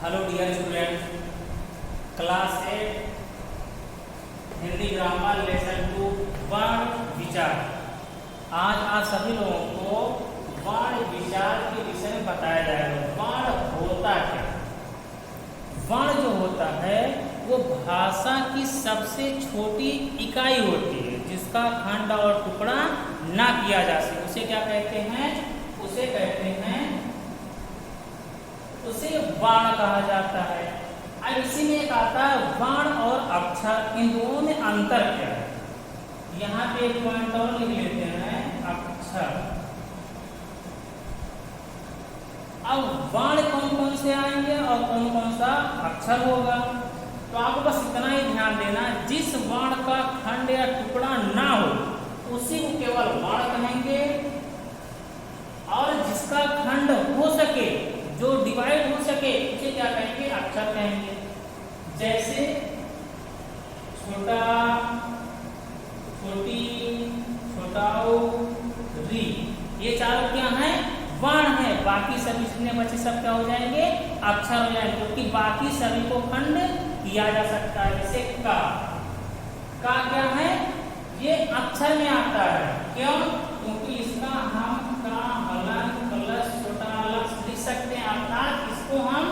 Hello dear student, class 8 Hindi grammar lesson 2 वर्ण विचार। आज आप सभी लोगों को वर्ण विचार के विषय में बताया जाएगा। वर्ण होता क्या? वर्ण जो होता है वो भाषा की सबसे छोटी इकाई होती है जिसका खंड और टुकड़ा ना किया जा सके। उसे क्या कहते हैं? उसे कहते हैं, उसे वर्ण कहा जाता है। अब इसी में एक आता है वर्ण और अक्षर, इन दोनों में अंतर क्या है? यहाँ पे एक पॉइंट और लिख लेते हैं, अक्षर। अब वर्ण कौन कौन से आएंगे और कौन कौन सा अक्षर होगा, तो आपको बस इतना ही ध्यान देना, जिस वर्ण का खंड या टुकड़ा ना हो उसी को केवल वर्ण कहेंगे, और जिसका खंड हो सके, जो डिवाइड हो सके, उसे क्या कहेंगे? अक्षर कहेंगे। जैसे छोटा, छोटी, छोटाऊ, री, ये चारों क्या हैं? वर्ण है। बाकी सभी जितने बचे सब क्या हो जाएंगे? अक्षर हो जाएंगे, क्योंकि बाकी सभी को खंड किया जा सकता है। जैसे का क्या है? ये अक्षर में आता है। क्यों? क्योंकि इसका हम का, हलन, प्लस, छोटा अलग लिख सकते हैं, अर्थात इसको हम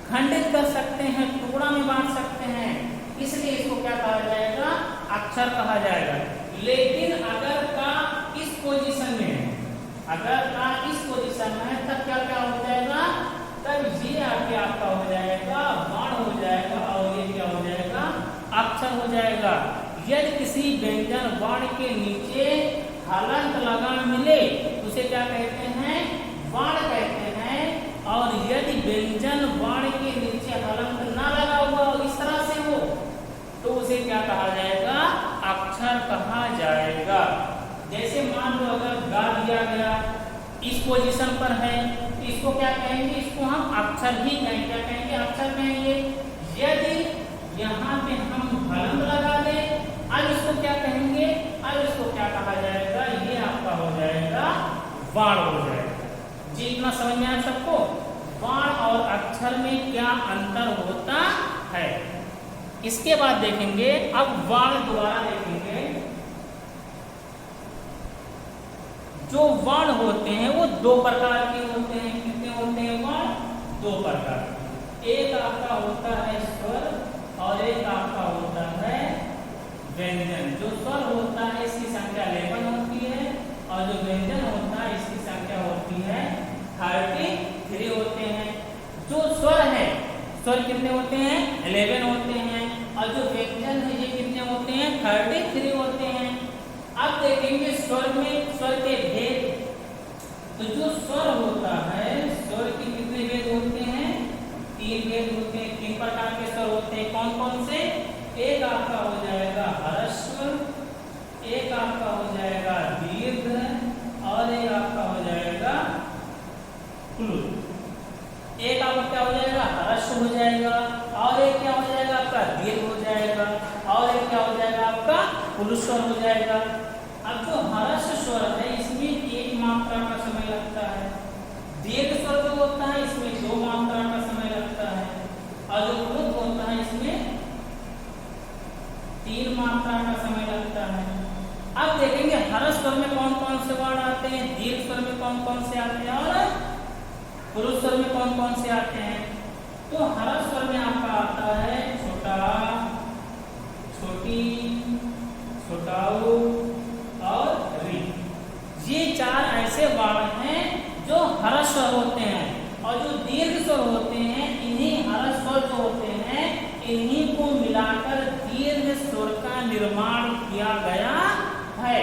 खंडित कर सकते हैं, टुकड़ा में बांट सकते हैं, इसलिए इसको क्या कहा जाएगा? अक्षर कहा जाएगा। लेकिन अगर का इस पोजीशन में है, अगर का इस पोजीशन में है, तब क्या क्या हो जाएगा? तब ये आके आपका हो जाएगा वर्ण हो जाएगा, और ये क्या हो जाएगा? अक्षर हो जाएगा। यदि किसी व्यंजन वर्ण के नीचे हलंत लगा मिले उसे क्या कहते हैं? वर्ण कहते हैं। और यदि व्यंजन वर्ण के नीचे हलंत ना लगा हुआ इस तरह से हो तो उसे क्या कहा जाएगा? अक्षर कहा जाएगा। जैसे मान लो अगर गा दिया गया इस पोजीशन पर है, इसको क्या कहेंगे? इसको हम अक्षर ही कहेंगे। क्या कहेंगे? अक्षर कहेंगे। यदि यहाँ पे हम हलंत लगा दें, अब इसको क्या कहेंगे? अब इसको क्या कहा जाएगा? ये आपका हो जाएगा वर्ण हो जाएगा। जी, इतना समझ में आया सबको? वर्ण और अक्षर में क्या अंतर होता है, इसके बाद देखेंगे। अब वर्ण दोबारा देखेंगे। जो वर्ण होते हैं वो दो प्रकार के होते हैं। कितने होते हैं वर्ण? दो प्रकार। एक आपका होता है स्वर और एक आपका होता है व्यंजन। जो स्वर होता है इसकी संख्या 11 होती है, और जो व्यंजन होता है इसकी संख्या होती है 33 होते हैं। जो स्वर है, स्वर कितने होते हैं? 11 होते हैं, और जो व्यंजन है ये कितने होते हैं? 33 होते हैं। अब देखेंगे स्वर में, स्वर के भेद। तो जो स्वर होता है, स्वर के कितने भेद होते हैं? 3 भेद होते हैं। 3 प्रकार के स्वर होते हैं। कौन कौन से? एक आपका हो जाएगा ह्रस्व, एक आपका हो जाएगा दीर्घ, और एक आपका हो जाएगा प्लुत। एक आपका क्या हो जाएगा? ह्रस्व हो जाएगा, और एक क्या हो जाएगा? आपका दीर्घ हो जाएगा, और एक क्या हो जाएगा? आपका प्लुत स्वर हो जाएगा। अब जो ह्रस्व स्वर है इसमें 1 मात्रा का समय लगता है। दीर्घ स्वर जो होता है इसमें 2 मात्रा का समय लगता है, और जो प्लुत होता है इसमें 3 मात्रा का समय लगता है। अब देखेंगे ह्रस्व स्वर में कौन कौन से वर्ण आते हैं, दीर्घ स्वर में कौन कौन से आते हैं, और प्लुत स्वर में कौन कौन से आते हैं। तो ह्रस्व स्वर में आपका आता है छोटा, छोटी, छोटाऊ और री। ये 4 ऐसे वर्ण हैं जो ह्रस्व स्वर होते हैं, और जो दीर्घ स्वर होते हैं, इन्हीं ह्रस्व स्वर जो होते हैं इन्हीं को मिलाकर दीर्घ स्वर का निर्माण किया गया है।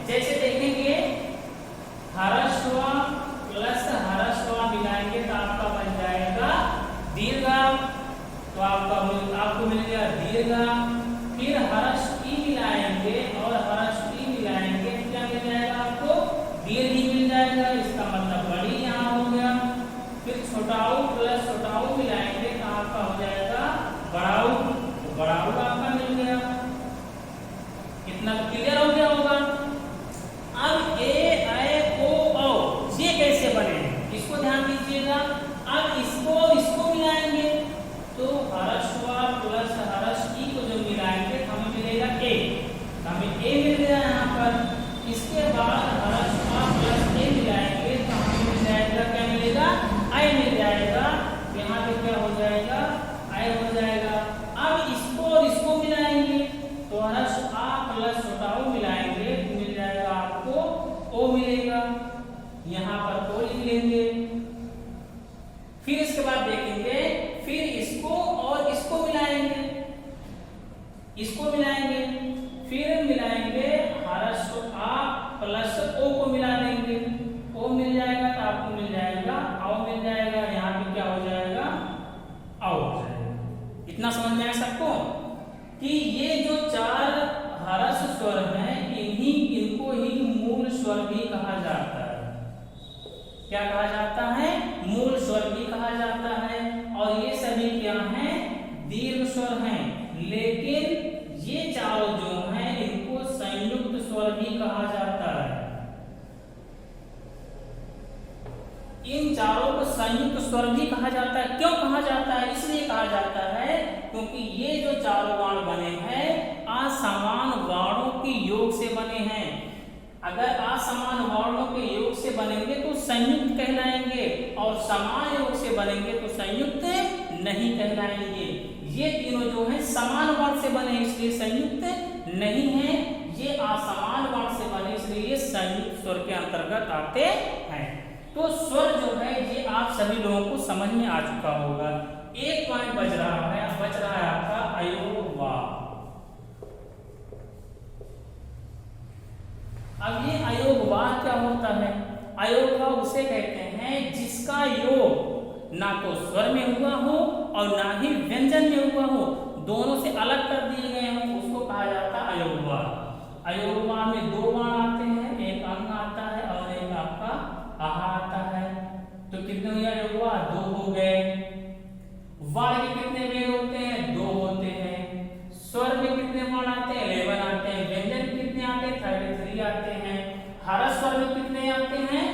जैसे देखेंगे ह्रस्व प्लस ह्रस्व मिलाएंगे तो आपका बन जाएगा दीर्घ, तो आपको मिल गया दीर्घ। फिर ह्रस्व ई मिलाएंगे और ह्रस्व ई मिलाएंगे, क्या मिल जाएगा? आपको दीर्घ ही मिल जाएगा। इसका मतलब बड़ी यहाँ हो गया। फिर छोटाऊ प्लस छोटाऊ मिलाएंगे तो आपका हो जाएगा बड़ाऊ, तो बड़ाऊ आपका मिल गया। कितना क्लियर हो गया होगा? अब ए, ऐ, ओ, औ ये कैसे बने, इसको ध्यान दीजिएगा। अब इसको मिलाएंगे इतना समझ में आया सबको कि ये जो चार ह्रस्व स्वर हैं इनको ही मूल स्वर भी कहा जाता है। क्या कहा जाता है? मूल स्वर भी कहा जाता है। और ये सभी क्या हैं? दीर्घ स्वर हैं। लेकिन ये चारों जो हैं इनको संयुक्त स्वर भी कहा जाता है। इन चारों को संयुक्त स्वर भी कहा जाता है। क्यों कहा जाता है? इसलिए कहा जाता है क्योंकि ये जो चारों वर्ण बने हैं असमान वर्णों के योग से बने हैं। अगर असमान वर्णों के योग से बनेंगे तो संयुक्त कहलाएंगे और समान योग से बनेंगे तो संयुक्त नहीं कहलाएंगे। ये तीनों जो हैं समान वर्ण से बने इसलिए संयुक्त नहीं है, ये असमान वर्ण से बने इसलिए ये संयुक्त स्वर के अंतर्गत आते हैं। तो स्वर जो है ये आप सभी लोगों को समझ में आ चुका होगा। एक पॉइंट बच रहा है आपका अयोगवाह। अब ये अयोगवाह क्या होता है? अयोगवाह उसे कहते हैं जिसका योग ना तो स्वर में हुआ हो और ना ही व्यंजन में हुआ हो, दोनों से अलग कर दिए गए हों, उसको कहा जाता है अयोगवाह। अयोगवाह में दो वर्ण आते हैं, एक अंग आता है और एक आपका आहा आता है। तो कितने हुए अयोगवाह? दो हो गए। वर्ण के कितने वेद होते हैं? दो होते हैं। स्वर में कितने वर्ण आते हैं? 11 आते हैं। व्यंजन कितने आते हैं? 33 आते हैं। ह्रस्व स्वर में कितने आते हैं?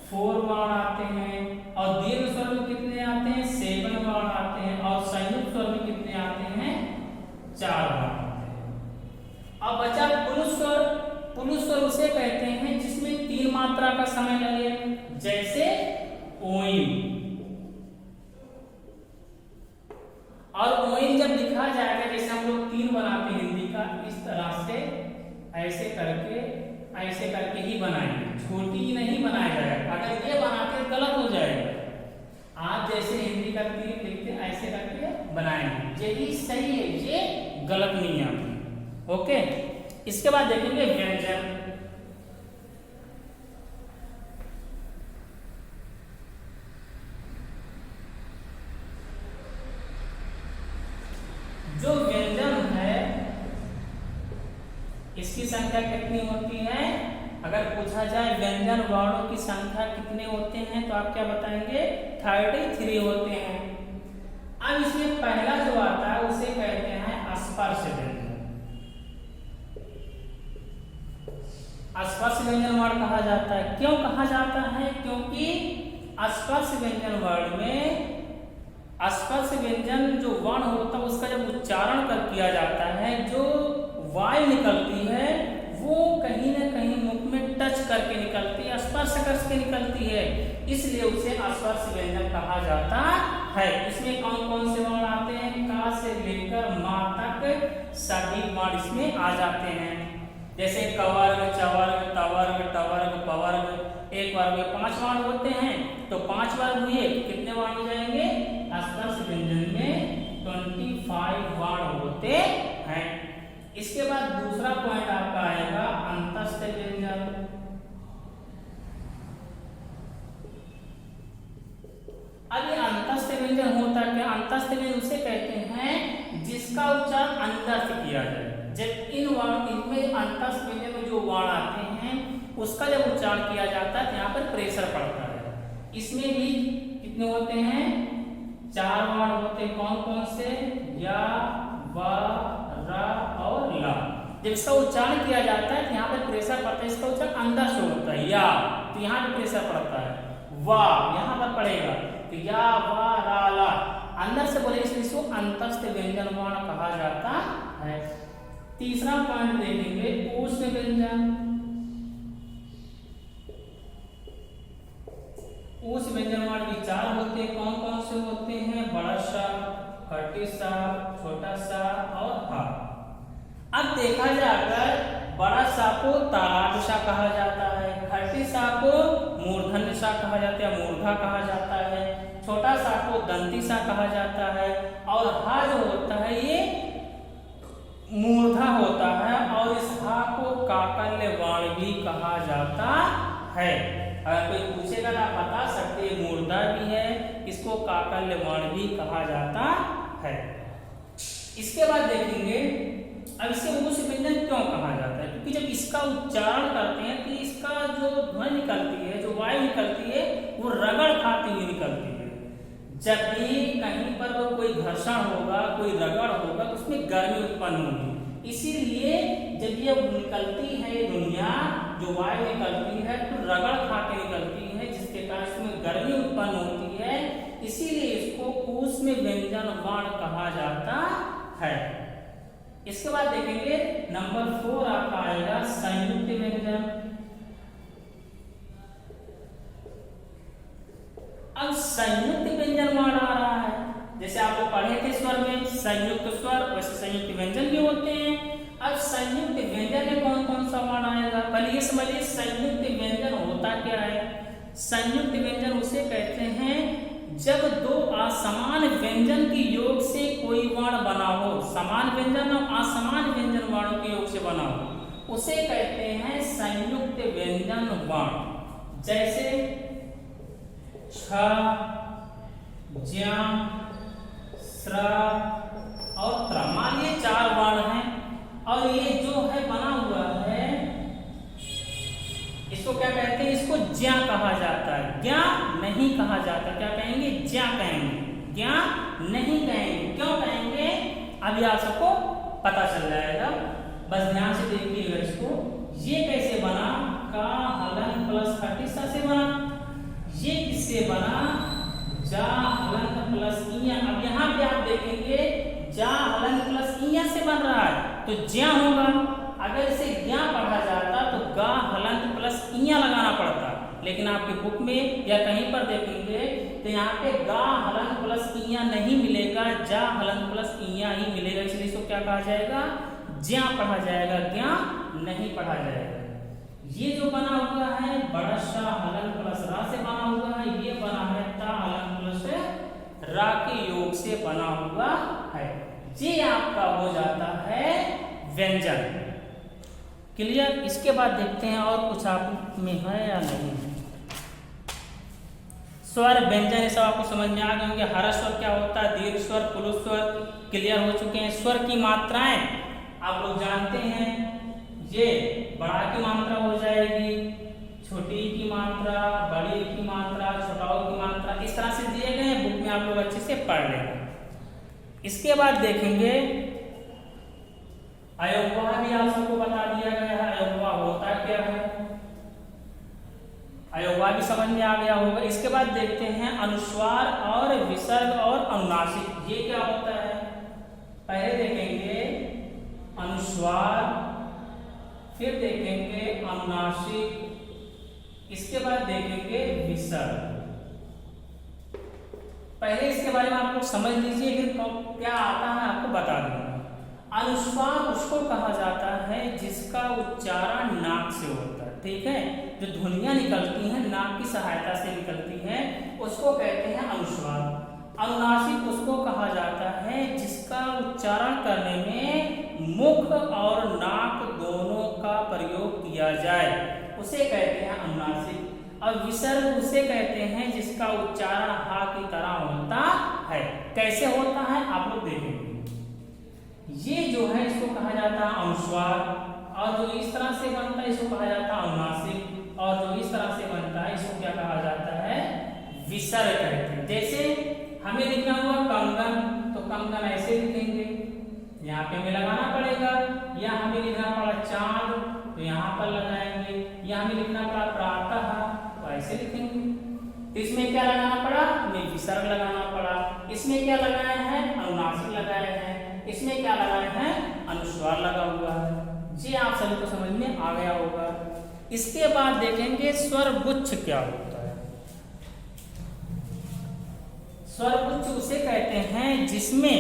4 वर्ण आते हैं। और दीर्घ स्वर में कितने आते हैं? 7 वर्ण आते हैं। और संयुक्त स्वर में कितने आते हैं? 4 वर्ण आते हैं। अब बचा पुरुष स्वर। पुरुष स्वर उसे कहते हैं जिसमें 3 मात्रा का समय लगे, जैसे ओइन। और ओइन जब लिखा जाएगा जैसे हम लोग 3 बनाते हैं हिंदी का, इस तरह से ऐसे करके ही बनाएंगे, छोटी नहीं बनाया जाएगा। अगर ये बनाते गलत हो जाएगा। आप जैसे हिंदी का 3 लिखते ऐसे करके बनाएंगे, यही सही है, ये गलत नहीं है आपकी। ओके, इसके बाद देखेंगे व्यंजन। जो व्यंजन है इसकी संख्या कितनी होती है? अगर पूछा जाए व्यंजन वर्णों की संख्या कितने होते हैं तो आप क्या बताएंगे? 33 होते हैं। अब इसमें पहला जो आता है उसे कहते हैं स्पर्श व्यंजन। स्पर्श व्यंजन वर्ण कहा जाता है। क्यों कहा जाता है? क्योंकि स्पर्श व्यंजन वर्ण में स्पर्श व्यंजन जो वर्ण होता है उसका जब उच्चारण कर किया जाता है, जो वायु निकलती है वो कहीं ना कहीं मुख में टच करके निकलती है, स्पर्श करके निकलती है, इसलिए उसे स्पर्श व्यंजन कहा जाता है। इसमें कौन कौन से वर्ण आते हैं? का से लेकर मा तक सभी वर्ण इसमें आ जाते हैं। जैसे कवर्ग, चवर्ग, तवर्ग, टवर्ग, पवर्ग। एक वर्ग में 5 वर्ण होते हैं, तो 5 वर्ग हुए, कितने वर्ण हो जाएंगे? स्पर्श व्यंजन में 25 वर्ण होते हैं। इसके बाद दूसरा पॉइंट आपका आएगा अंतस्थ व्यंजन। अब ये अंतस्थ व्यंजन होता क्या? अंतस्थ व्यंजन उसे कहते हैं जिसका उच्चारण अंदर से किया जाए। जब इनमें अंतस्थ व्यंजन में जो वर्ण आते हैं उसका जब उच्चारण किया जाता है तो यहाँ पर प्रेशर पड़ता है। इसमें भी कितने होते हैं? 4 वर्ण होते हैं। कौन कौन से? या, वा, रा और ला। जब इसका उच्चारण किया जाता है तो यहाँ पर प्रेशर पड़ता है। इसका उच्चारण अंदर से होता है। या, तो यहाँ पर प्रेशर पड़ता है। वा यहाँ पर पड़ेगा तो या, वा, रा, ला अंदर से बोले, इसलिए इसको अंतस्थ व्यंजन वर्ण कहा जाता है। तीसरा पॉइंट देखेंगे ऊष्म व्यंजन। ऊष्म व्यंजन वर्ण भी 4 होते हैं। कौन कौन से होते हैं? बड़ा सा, खट्टी सा, छोटा सा और हा। अब देखा जाकर बड़ा सा को तालाब सा कहा जाता है, खट्टी सा को मूर्धन्य सा कहा जाता है, मूर्धा कहा जाता है, छोटा सा को दंती सा कहा जाता है, और हा जो होता है ये मूर्धा होता है, और इस हा को काकल्य वर्ण भी कहा जाता है। अगर कोई पूछेगा तो आप बता सकते हैं मूर्धा भी है, इसको काकल्य वर्ण भी कहा जाता है। इसके बाद देखेंगे अब इसे ऊस व्यंजन क्यों कहा जाता है, क्योंकि जब इसका उच्चारण करते हैं तो इसका जो ध्वनि निकलती है, जो वायु निकलती है, वो रगड़ खाती हुई निकलती है। जब भी कहीं पर वो कोई घर्षण होगा, कोई रगड़ होगा, तो उसमें गर्मी उत्पन्न होगी। इसीलिए जब ये निकलती है ये दुनिया, जो वायु निकलती है, तो रगड़ खा के निकलती है, जिसके कारण इसमें गर्मी उत्पन्न होती है। इसीलिए इसको ऊष्म व्यंजन वाण कहा जाता है। इसके बाद देखेंगे नंबर 4 आपका आएगा संयुक्त व्यंजन। अब संयुक्त व्यंजन वाण आ रहा है, जैसे आप लोग पढ़े थे स्वर में संयुक्त स्वर, वैसे संयुक्त व्यंजन भी होते हैं। अब संयुक्त व्यंजन में कौन कौन सा वाण आएगा, पहले ये समझिए संयुक्त व्यंजन होता क्या है। संयुक्त व्यंजन उसे कहते हैं जब दो असमान व्यंजन के योग से कोई वर्ण बना हो, समान व्यंजन और असमान व्यंजन वर्णों के योग से बना हो, उसे कहते हैं संयुक्त व्यंजन वर्ण। जैसे छ, ज्ञ, स्र और त्र, मान ये 4 वर्ण हैं और ये जो है बना हुआ है, इसको क्या कहते हैं, इसको ज्ञ कहा जाता है, ज्ञ नहीं कहा जाता। क्या कहेंगे, ज्ञ कहेंगे, ज्ञ नहीं कहेंगे। क्यों कहेंगे अभी आप सबको पता चल जाएगा, बस ध्यान से देखिएगा इसको। ये कैसे बना, का हलन प्लस खटिसा से बना। ये किससे बना, जा हलन प्लस इया। अब यहाँ पे आप देखेंगे जा हलन प्लस इया से बन रहा है, तो ज्ञ होगा। अगर इसे ज्ञ पढ़ा जाता तो गा हलंत प्लस इया लगाना पड़ता, लेकिन आपकी बुक में या कहीं पर देखेंगे तो यहाँ पे गा हलंत प्लस इया नहीं मिलेगा, जा हलंत प्लस इया ही मिलेगा। इसलिए इसको क्या कहा जाएगा, ज्ञ पढ़ा जाएगा, ज्ञ नहीं पढ़ा जाएगा। ये जो बना हुआ है बड़ा सा हलन प्लस रा से बना हुआ है, ये बना है ता हलन प्लस रा के योग से बना हुआ है। ये आपका हो जाता है व्यंजन। क्लियर। इसके बाद देखते हैं और कुछ आप में है या नहीं। स्वर व्यंजन ये सब आपको समझ में आ गए होंगे। हर स्वर क्या होता है, दीर्घ स्वर, पुरुष स्वर क्लियर हो चुके हैं। स्वर की मात्राएं आप लोग जानते हैं, ये बड़ा की मात्रा हो जाएगी, छोटी की मात्रा, बड़ी की मात्रा, छोटाओ की मात्रा, इस तरह से दिए गए हैं। बुक में आप लोग अच्छे से पढ़ लेंगे। इसके बाद देखेंगे अयोगवा भी आप सबको बता दिया गया है, अयोगवा होता क्या है, अयोगवा भी समझ में आ गया होगा। इसके बाद देखते हैं अनुस्वार और विसर्ग और अनुनासिक, ये क्या होता है। पहले देखेंगे अनुस्वार, फिर देखेंगे अनुनासिक, इसके बाद देखेंगे विसर्ग। पहले इसके बारे में आप लोग समझ लीजिए, फिर क्या आता है आपको बता दूंगा। अनुस्वार उसको कहा जाता है जिसका उच्चारण नाक से होता है, ठीक है। जो ध्वनियां निकलती हैं नाक की सहायता से निकलती हैं, उसको कहते हैं अनुस्वार। अनुनासिक उसको कहा जाता है जिसका उच्चारण करने में मुख और नाक दोनों का प्रयोग किया जाए, उसे कहते हैं अनुनासिक। और विसर्ग उसे कहते हैं जिसका उच्चारण हा की तरह होता है। कैसे होता है आप लोग देखेंगे। ये जो है इसको कहा जाता है अनुस्वार, और जो इस तरह से बनता है इसको कहा जाता है अनुनासिक, और जो इस तरह से बनता है इसको क्या कहा जाता है, विसर्ग कहते हैं। जैसे हमें लिखना हुआ कंगन, तो कंगन ऐसे लिखेंगे, यहाँ पे हमें लगाना पड़ेगा। या हमें लिखना पड़ा चांद, तो यहाँ पर लगाएंगे। या हमें लिखना पड़ा प्रातः, तो ऐसे लिखेंगे। तो इसमें क्या लगाना पड़ा, हमें विसर्ग लगाना पड़ा। इसमें क्या लगाया है, अनुनासिक लगाया है। इसमें क्या लगाया है, अनुस्वार लगा हुआ है। जी आप सभी को समझ में आ गया होगा। इसके बाद देखेंगे स्वरगुच्छ क्या होता है। स्वरगुच्छ उसे कहते हैं जिसमें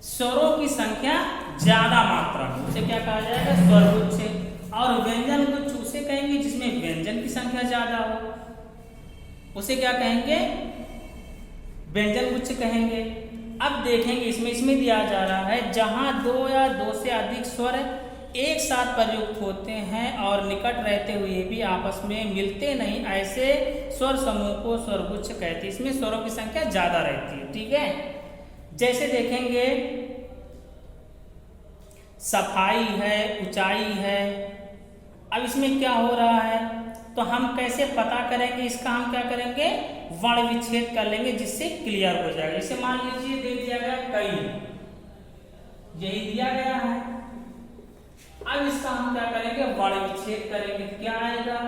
स्वरों की संख्या ज्यादा मात्रा में, उसे क्या कहा जाएगा, स्वरगुच्छ। और व्यंजन गुच्छ उसे कहेंगे जिसमें व्यंजन की संख्या ज्यादा हो, उसे क्या कहेंगे, व्यंजन गुच्छ कहेंगे। अब देखेंगे इसमें दिया जा रहा है जहां 2 या 2 से अधिक स्वर एक साथ प्रयुक्त होते हैं और निकट रहते हुए भी आपस में मिलते नहीं, ऐसे स्वर समूह को स्वरगुच्छ कहते हैं। इसमें स्वरों की संख्या ज्यादा रहती है, ठीक है। जैसे देखेंगे सफाई है, ऊंचाई है। अब इसमें क्या हो रहा है, तो हम कैसे पता करेंगे इसका, हम क्या करेंगे, वर्ण विच्छेद कर लेंगे जिससे क्लियर हो जाएगा। जैसे मान लीजिए दे दिया गया कई, यही दिया गया है। अब इसका हम क्या करेंगे, वर्ण विच्छेद करेंगे। क्या आएगा,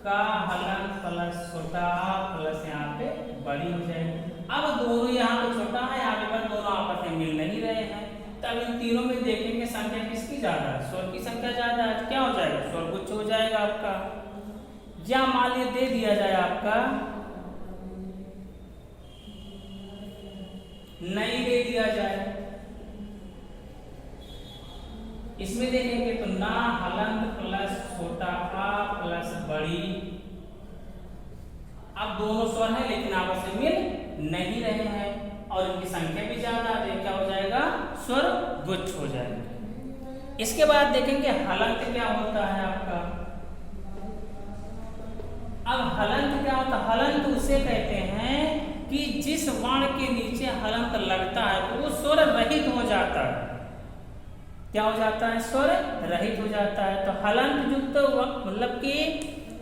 का हलन प्लस छोटा प्लस यहाँ पे बड़ी हो जाएगी। अब दोनों यहाँ पे छोटा है, यहाँ पे बड़ा, दोनों आपस में मिल नहीं रहे हैं। तब इन तीनों में देखेंगे संख्या किसकी ज्यादा है, स्वर की संख्या ज्यादा है, तो क्या हो जाएगा, स्वर गुच्छ हो जाएगा आपका। या मान लीजिए दे दिया जाए आपका नहीं दे दिया जाए, इसमें देखेंगे तो ना हलंत प्लस छोटा आ प्लस बड़ी। अब दोनों स्वर हैं लेकिन आपस में मिल नहीं रहे हैं और इनकी संख्या भी ज्यादा है, क्या हो जाएगा, स्वर गुच्छ हो जाएगा। इसके बाद देखेंगे हलंत क्या होता है आपका। अब हलंत क्या होता है, हलंत उसे कहते हैं कि जिस वर्ण के नीचे हलंत लगता है तो वो स्वर रहित हो जाता है। क्या हो जाता है, स्वर रहित हो जाता है। तो हलंत युक्त मतलब कि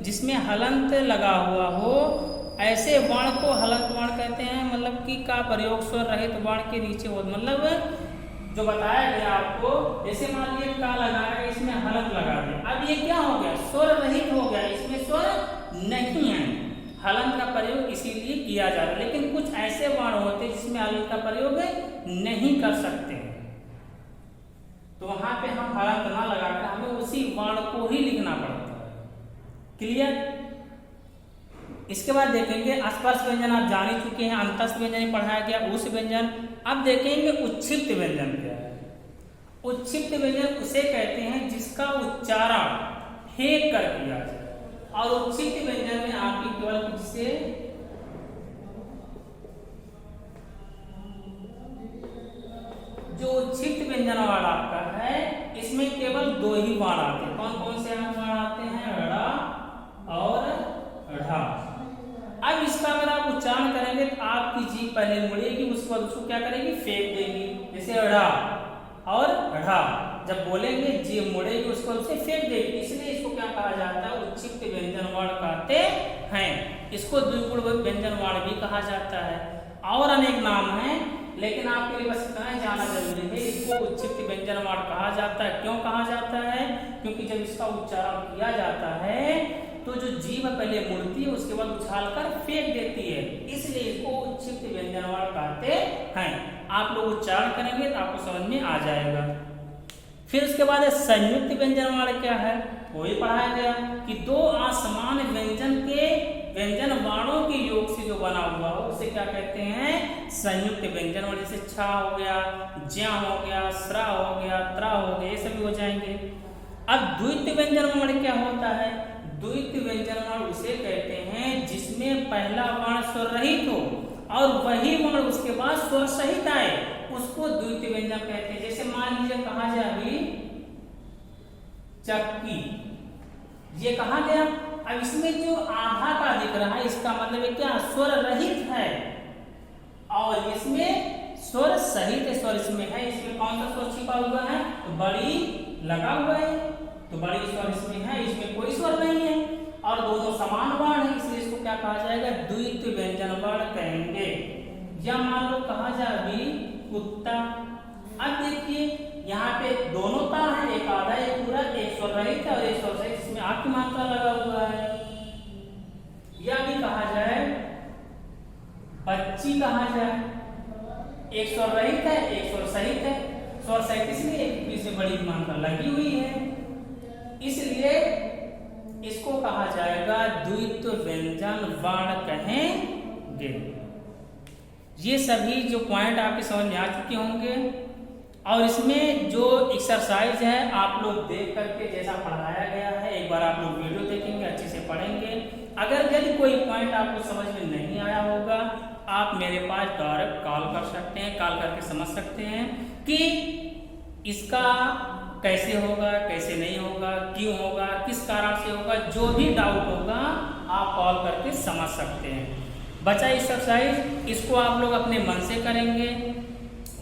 जिसमें हलंत लगा हुआ हो, ऐसे वर्ण को हलंत वर्ण कहते हैं। मतलब कि का प्रयोग स्वर रहित वर्ण के नीचे हो, मतलब जो बताया गया आपको, जैसे मान लीजिए का लगाया, इसमें हलंत लगा दिया, अब ये क्या हो गया, स्वर रहित हो गया, इसमें स्वर नहीं है। हलंत का प्रयोग इसीलिए किया जा रहा है। लेकिन कुछ ऐसे वर्ण होते हैं जिसमें हलंत का प्रयोग नहीं कर सकते, तो वहां पे हम हलंत ना लगाकर हमें उसी वर्ण को ही लिखना पड़ता है। क्लियर। इसके बाद देखेंगे स्पर्श व्यंजन आप जान ही चुके हैं, अंतस्थ व्यंजन पढ़ाया गया, उस व्यंजन। अब देखेंगे उच्छिप्त व्यंजन क्या है। उच्छिप्त व्यंजन उसे कहते हैं जिसका उच्चारण फेंक कर किया जाए। और उच्छिप्त व्यंजन में आपकी केवल किससे, जो उच्छिप्त व्यंजन वाला आपका है, इसमें केवल दो ही वर्ण आते हैं। कौन कौन से वर्ण आते हैं, ड़ और ढ़। अब इसका अगर आप उच्चारण करेंगे तो आपकी जीभ पहले मुड़ेगी, उसके बाद उसको क्या करेगी, फेंक देगी। जैसे ढ़ और ढ़ जब बोलेंगे जीभ मुड़ेगी, उसको उसे फेंक देगी। इसलिए इसको क्या कहा जाता है, उच्छिप्त व्यंजन वर्ण कहते हैं। इसको द्विगुण व्यंजन वर्ण भी कहा जाता है, और अनेक नाम हैं, लेकिन आपके लिए बस इतना ही जाना जरूरी है। इसको उच्छिप्त व्यंजन वर्ण कहा जाता है। क्यों कहा जाता है, क्योंकि जब इसका उच्चारण किया जाता है तो जो जीभ पहले मुड़ती है, उसके बाद उछाल कर फेंक देती है, इसलिए इसको उच्छिप्त व्यंजन वर्ण कहते हैं। आप लोग उच्चारण करेंगे तो आपको समझ में आ जाएगा। फिर उसके बाद संयुक्त व्यंजन वर्ण क्या है, वो भी पढ़ाया गया कि दो असमान व्यंजन के व्यंजन वर्णों के योग से जो बना हुआ हो उसे क्या कहते हैं, संयुक्त व्यंजन वर्ण। जैसे छा हो गया, ज्या हो गया, स्रा हो गया, त्रा हो गया, ये सभी हो जाएंगे। अब द्वितीय व्यंजन वर्ण क्या होता है, द्वितीय व्यंजन वर्ण उसे कहते हैं जिसमें पहला वर्ण स्वर रहित हो और वही वर्ण उसके बाद स्वर सहित आए, उसको द्वितीय व्यंजन कहते हैं। जैसे मान लीजिए कहा जाए अभी चक्की, ये कहा गया। अब इसमें जो आधा का दिख रहा है, इसका मतलब है क्या, स्वर रहित है, और इसमें स्वर सहित स्वर इसमें है। इसमें कौन सा स्वर छिपा हुआ है, तो बड़ी लगा हुआ है, तो बड़ी स्वर इसमें है, इसमें कोई स्वर नहीं है, और दोनों समान वर्ण है, इसलिए इसको क्या कहा जाएगा, द्वितीय व्यंजन वर्ण कहेंगे। या मान लो कहा जाए अभी कुत्ता। अब देखिए यहाँ पे दोनों तार है, एक आधा एक पूरा, एक स्वर रहित है और एक स्वर सहित, इसमें आ की मात्रा लगा हुआ है। या भी कहा जाए बच्ची, कहा जाए एक स्वर रहित है एक स्वर सहित है, स्वर सहित इसलिए एक बीच में बड़ी मात्रा लगी हुई है, इसलिए इसको कहा जाएगा द्वितीय व्यंजन वर्ण कहेंगे। ये सभी जो पॉइंट आपके समझ में आ चुके होंगे, और इसमें जो एक्सरसाइज है आप लोग देख करके जैसा पढ़ाया गया है, एक बार आप लोग वीडियो देखेंगे, अच्छे से पढ़ेंगे। अगर यदि कोई पॉइंट आपको समझ में नहीं आया होगा, आप मेरे पास डायरेक्ट कॉल कर सकते हैं, कॉल करके समझ सकते हैं कि इसका कैसे होगा, कैसे नहीं होगा, क्यों होगा, किस कारण से होगा, जो भी डाउट होगा आप कॉल करके समझ सकते हैं। बचा एक्सरसाइज, इसको आप लोग अपने मन से करेंगे,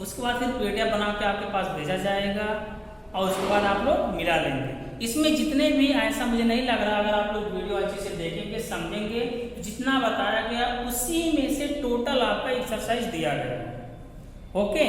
उसके बाद फिर पीडीएफ बना के आपके पास भेजा जाएगा। और उसके बाद आप लोग मिला लेंगे। इसमें जितने भी ऐसा मुझे नहीं लग रहा, अगर आप लोग वीडियो अच्छे से देखेंगे समझेंगे, जितना बताया गया उसी में से टोटल आपका एक्सरसाइज दिया गया है। ओके।